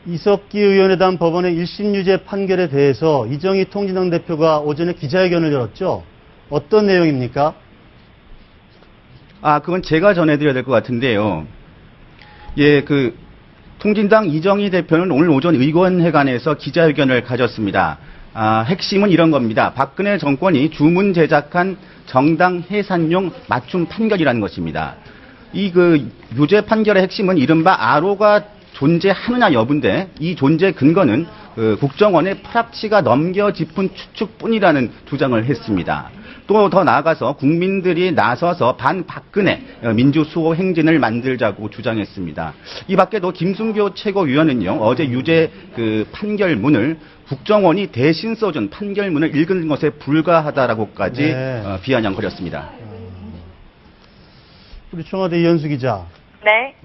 이석기 의원에 대한 법원의 1심 유죄 판결에 대해서 이정희 통진당 대표가 오전에 기자회견을 열었죠. 어떤 내용입니까? 그건 제가 전해드려야 될 것 같은데요. 예, 통진당 이정희 대표는 오늘 오전 의원회관에서 기자회견을 가졌습니다. 핵심은 이런 겁니다. 박근혜 정권이 주문 제작한 정당 해산용 맞춤 판결이라는 것입니다. 유죄 판결의 핵심은 이른바 아로가 존재하느냐 여부인데, 이 존재 근거는 국정원의 프락치가 넘겨 짚은 추측뿐이라는 주장을 했습니다. 또 더 나아가서 국민들이 나서서 반박근혜 민주수호 행진을 만들자고 주장했습니다. 이 밖에도 김순교 최고위원은요, 어제 유죄 판결문을 국정원이 대신 써준 판결문을 읽은 것에 불과하다라고까지 비아냥거렸습니다. 우리 청와대 이현수 기자. 네.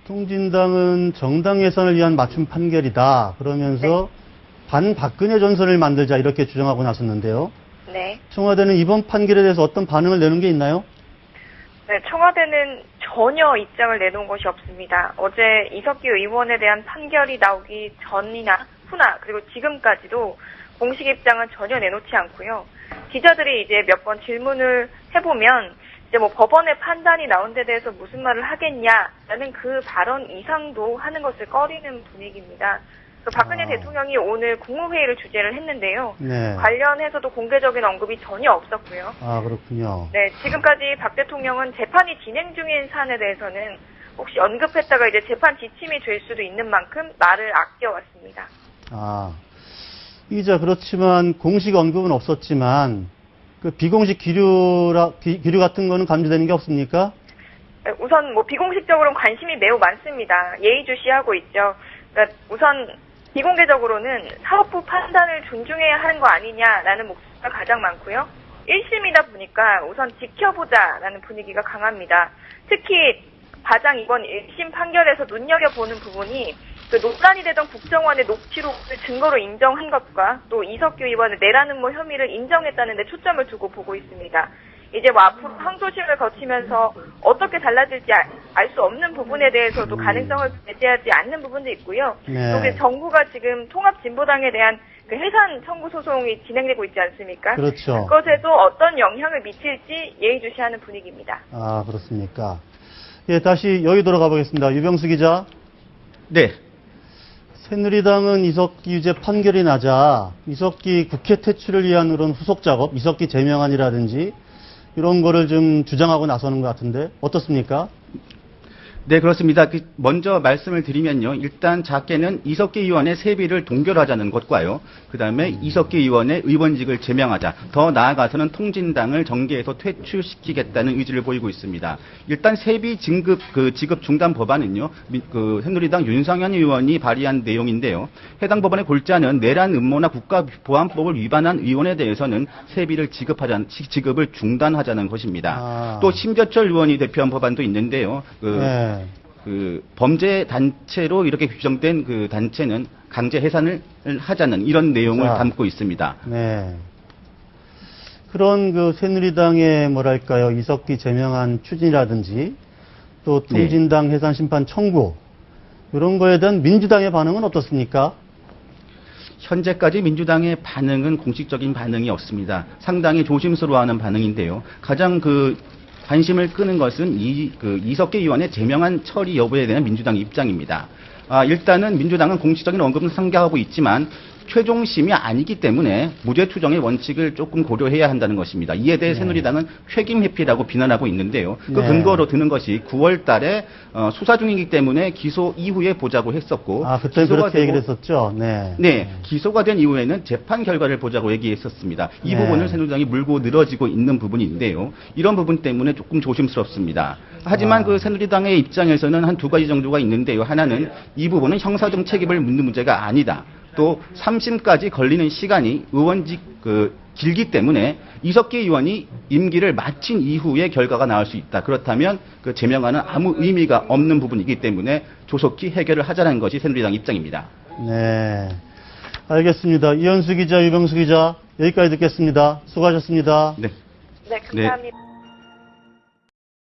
통진당은 정당 예산을 위한 맞춤 판결이다. 그러면서 반박근혜 전선을 만들자 이렇게 주장하고 나섰는데요. 네. 청와대는 이번 판결에 대해서 어떤 반응을 내는 게 있나요? 네, 청와대는 전혀 입장을 내놓은 것이 없습니다. 어제 이석기 의원에 대한 판결이 나오기 전이나 후나 그리고 지금까지도 공식 입장은 전혀 내놓지 않고요. 기자들이 이제 몇 번 질문을 해보면 이제 법원의 판단이 나온 데 대해서 무슨 말을 하겠냐라는 그 발언 이상도 하는 것을 꺼리는 분위기입니다. 박근혜 대통령이 오늘 국무회의를 주재를 했는데요. 네. 관련해서도 공개적인 언급이 전혀 없었고요. 그렇군요. 네, 지금까지 박 대통령은 재판이 진행 중인 사안에 대해서는 혹시 언급했다가 이제 재판 지침이 될 수도 있는 만큼 말을 아껴왔습니다. 이자 그렇지만 공식 언급은 없었지만 비공식 기류 같은 거는 감지되는 게 없습니까? 우선 비공식적으로는 관심이 매우 많습니다. 예의주시하고 있죠. 그러니까 우선 비공개적으로는 사법부 판단을 존중해야 하는 거 아니냐라는 목소리가 가장 많고요. 1심이다 보니까 우선 지켜보자라는 분위기가 강합니다. 특히 가장 이번 1심 판결에서 눈여겨보는 부분이 논란이 되던 국정원의 녹취록을 증거로 인정한 것과 또 이석규 의원의 내라는 혐의를 인정했다는 데 초점을 두고 보고 있습니다. 이제 앞으로 항소심을 거치면서 어떻게 달라질지 알 수 없는 부분에 대해서도 가능성을 배제하지 않는 부분도 있고요. 네. 또 정부가 지금 통합진보당에 대한 해산 청구 소송이 진행되고 있지 않습니까? 그렇죠. 그것에도 어떤 영향을 미칠지 예의주시하는 분위기입니다. 그렇습니까? 예, 다시 여의도로 가보겠습니다. 유병수 기자. 네. 새누리당은 이석기 유죄 판결이 나자 이석기 국회 퇴출을 위한 그런 후속 작업, 이석기 제명안이라든지 이런 거를 좀 주장하고 나서는 것 같은데 어떻습니까? 네, 그렇습니다. 먼저 말씀을 드리면요. 일단 작게는 이석기 의원의 세비를 동결하자는 것과요. 그다음에 이석기 의원의 의원직을 제명하자. 더 나아가서는 통진당을 정계에서 퇴출시키겠다는 의지를 보이고 있습니다. 일단 세비 지급 중단 법안은요. 새누리당 윤상현 의원이 발의한 내용인데요. 해당 법안의 골자는 내란 음모나 국가보안법을 위반한 의원에 대해서는 세비를 지급을 중단하자는 것입니다. 또 심재철 의원이 대표한 법안도 있는데요. 범죄 단체로 이렇게 규정된 단체는 강제 해산을 하자는 이런 내용을 담고 있습니다. 네. 그런 새누리당의 이석기 제명안 추진이라든지 또 통진당 해산 심판 청구 이런 거에 대한 민주당의 반응은 어떻습니까? 현재까지 민주당의 반응은 공식적인 반응이 없습니다. 상당히 조심스러워하는 반응인데요. 가장 관심을 끄는 것은 이석기 의원의 제명안 처리 여부에 대한 민주당 입장입니다. 일단은 민주당은 공식적인 언급은 상기하고 있지만 최종심이 아니기 때문에 무죄 추정의 원칙을 조금 고려해야 한다는 것입니다. 이에 대해 새누리당은 책임 회피라고 비난하고 있는데요. 그 근거로 드는 것이 9월 달에 수사 중이기 때문에 기소 이후에 보자고 했었고. 그때 그렇게 얘기를 했었죠. 네. 기소가 된 이후에는 재판 결과를 보자고 얘기했었습니다. 이 부분을 새누리당이 물고 늘어지고 있는 부분인데요. 이런 부분 때문에 조금 조심스럽습니다. 하지만 새누리당의 입장에서는 한 두 가지 정도가 있는데요. 하나는 이 부분은 형사적 책임을 묻는 문제가 아니다. 또 3심까지 걸리는 시간이 의원직 길기 때문에 이석기 의원이 임기를 마친 이후에 결과가 나올 수 있다. 그렇다면 제명안은 아무 의미가 없는 부분이기 때문에 조속히 해결을 하자는 것이 새누리당 입장입니다. 네, 알겠습니다. 이현수 기자, 유병수 기자 여기까지 듣겠습니다. 수고하셨습니다. 네. 네, 감사합니다.